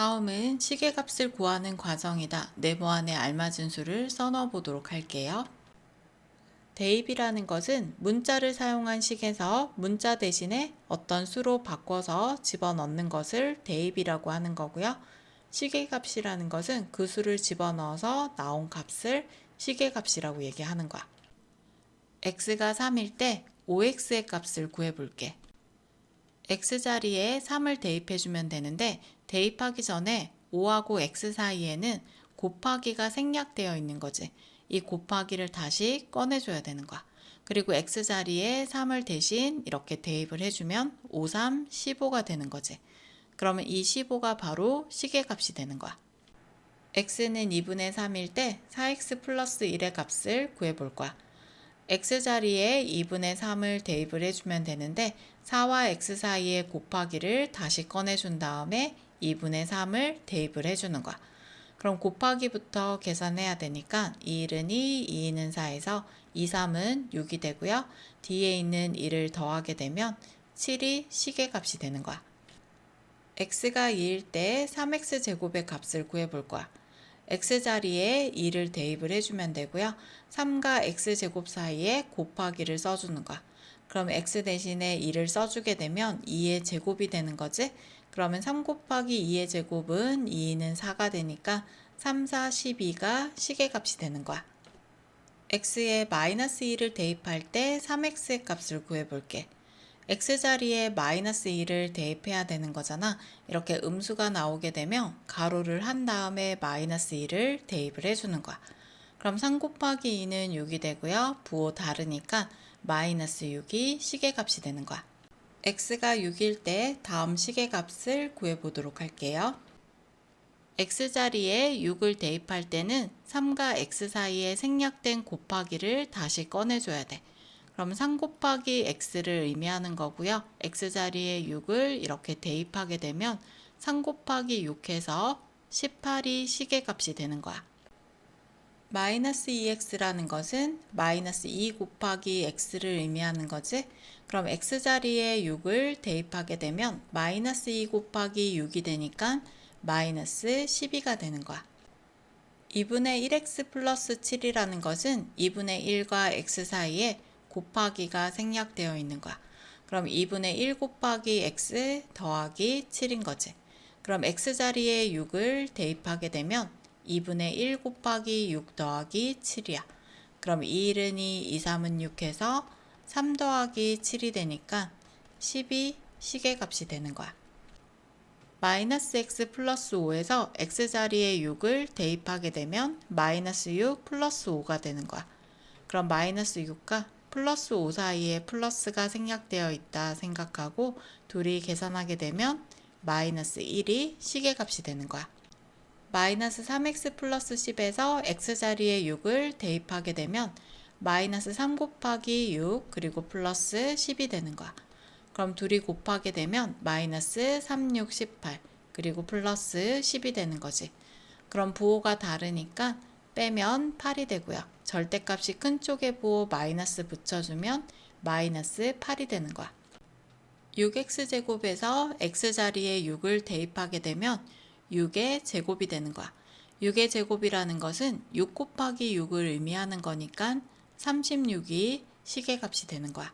다음은 시계값을 구하는 과정이다. 네모 안에 알맞은 수를 써넣어 보도록 할게요. 대입이라는 것은 문자를 사용한 식에서 문자 대신에 어떤 수로 바꿔서 집어넣는 것을 대입이라고 하는 거고요. 시계값이라는 것은 그 수를 집어넣어서 나온 값을 시계값이라고 얘기하는 거야. x가 3일 때 5x의 값을 구해볼게. x자리에 3을 대입해주면 되는데 대입하기 전에 5하고 x 사이에는 곱하기가 생략되어 있는 거지. 이 곱하기를 다시 꺼내줘야 되는 거야. 그리고 x자리에 3을 대신 이렇게 대입을 해주면 5, 3, 15가 되는 거지. 그러면 이 15가 바로 시계값이 되는 거야. x는 2분의 3일 때 4x 플러스 1의 값을 구해볼 거야. x자리에 2분의 3을 대입을 해주면 되는데 4와 x 사이의 곱하기를 다시 꺼내준 다음에 2분의 3을 대입을 해주는 거야. 그럼 곱하기부터 계산해야 되니까 2는 2, 2는 4에서 2, 3은 6이 되고요. 뒤에 있는 1을 더하게 되면 7이 시계값이 되는 거야. x가 2일 때 3x제곱의 값을 구해볼 거야. x자리에 2를 대입을 해주면 되고요. 3과 x제곱 사이에 곱하기를 써주는 거야. 그럼 x 대신에 2를 써주게 되면 2의 제곱이 되는 거지. 그러면 3 곱하기 2의 제곱은 2는 4가 되니까 3, 4, 12가 시계값이 되는 거야. x에 마이너스 2를 대입할 때 3x의 값을 구해볼게. x자리에 마이너스 2를 대입해야 되는 거잖아. 이렇게 음수가 나오게 되면 가로를 한 다음에 마이너스 2를 대입을 해주는 거야. 그럼 3 곱하기 2는 6이 되고요. 부호 다르니까 마이너스 6이 시계값이 되는 거야. x가 6일 때 다음 시계값을 구해보도록 할게요. x자리에 6을 대입할 때는 3과 x 사이에 생략된 곱하기를 다시 꺼내줘야 돼. 그럼 3 곱하기 x를 의미하는 거고요. x자리에 6을 이렇게 대입하게 되면 3 곱하기 6해서 18이 시계값이 되는 거야. 마이너스 2x라는 것은 마이너스 2 곱하기 x를 의미하는 거지. 그럼 x자리에 6을 대입하게 되면 마이너스 2 곱하기 6이 되니까 마이너스 12가 되는 거야. 2분의 1x 플러스 7이라는 것은 2분의 1과 x 사이에 곱하기가 생략되어 있는 거야. 그럼 2분의 1 곱하기 x 더하기 7인 거지. 그럼 x자리에 6을 대입하게 되면 2분의 1 곱하기 6 더하기 7이야. 그럼 2일은 2, 2, 3은 6 해서 3 더하기 7이 되니까 12 시계값이 되는 거야. 마이너스 x 플러스 5에서 x자리에 6을 대입하게 되면 마이너스 6 플러스 5가 되는 거야. 그럼 마이너스 6과 플러스 5 사이에 플러스가 생략되어 있다 생각하고 둘이 계산하게 되면 마이너스 1이 시계값이 되는 거야. 마이너스 3x 플러스 10에서 x자리에 6을 대입하게 되면 마이너스 3 곱하기 6 그리고 플러스 10이 되는 거야. 그럼 둘이 곱하게 되면 마이너스 3, 6, 18 그리고 플러스 10이 되는 거지. 그럼 부호가 다르니까 빼면 8이 되고요. 절대값이 큰 쪽에 부호 마이너스 붙여주면 마이너스 8이 되는 거야. 6x제곱에서 x자리에 6을 대입하게 되면 6의 제곱이 되는 거야. 6의 제곱이라는 것은 6 곱하기 6을 의미하는 거니까 36이 시계값이 되는 거야.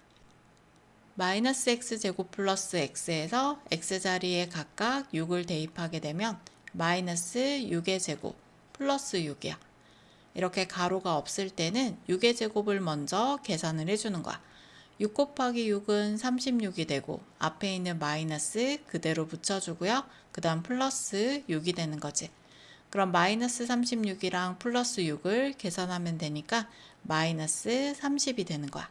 마이너스 x제곱 플러스 x에서 x자리에 각각 6을 대입하게 되면 마이너스 6의 제곱 플러스 6이야. 이렇게 가로가 없을 때는 6의 제곱을 먼저 계산을 해주는 거야. 6 곱하기 6은 36이 되고 앞에 있는 마이너스 그대로 붙여주고요. 그 다음 플러스 6이 되는 거지. 그럼 마이너스 36이랑 플러스 6을 계산하면 되니까 마이너스 30이 되는 거야.